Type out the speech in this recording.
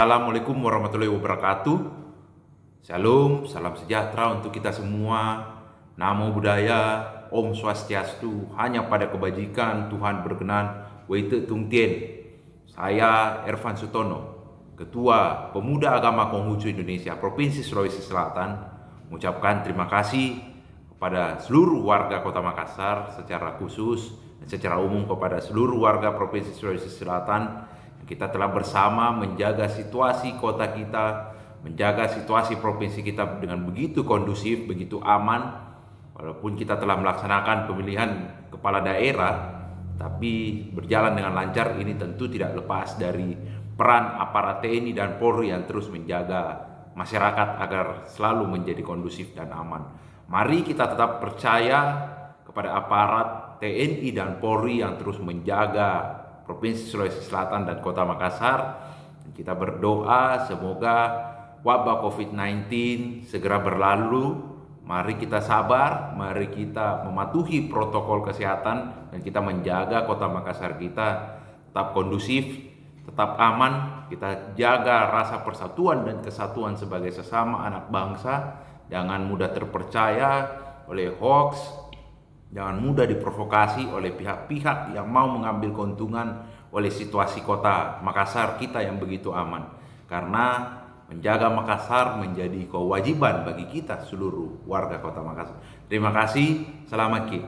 Assalamualaikum warahmatullahi wabarakatuh. Shalom, salam sejahtera untuk kita semua. Namo Buddhaya, Om Swastiastu. Hanya pada kebajikan Tuhan berkenan. Wei-te Tung Tien. Saya Ervan Sutono, Ketua Pemuda Agama Konghucu Indonesia Provinsi Sulawesi Selatan, mengucapkan terima kasih kepada seluruh warga Kota Makassar secara khusus dan secara umum kepada seluruh warga Provinsi Sulawesi Selatan. Kita telah bersama menjaga situasi kota kita, menjaga situasi provinsi kita dengan begitu kondusif, begitu aman. Walaupun kita telah melaksanakan pemilihan kepala daerah, tapi berjalan dengan lancar. Ini tentu tidak lepas dari peran aparat TNI dan Polri yang terus menjaga masyarakat agar selalu menjadi kondusif dan aman. Mari kita tetap percaya kepada aparat TNI dan Polri yang terus menjaga Provinsi Sulawesi Selatan dan Kota Makassar. Kita berdoa semoga wabah COVID-19 segera berlalu. Mari kita sabar, mari kita mematuhi protokol kesehatan dan kita menjaga Kota Makassar kita tetap kondusif, tetap aman. Kita jaga rasa persatuan dan kesatuan sebagai sesama anak bangsa. Jangan mudah terpercaya oleh hoax. Jangan mudah diprovokasi oleh pihak-pihak yang mau mengambil keuntungan oleh situasi kota Makassar kita yang begitu aman. Karena menjaga Makassar menjadi kewajiban bagi kita seluruh warga kota Makassar. Terima kasih, selamat.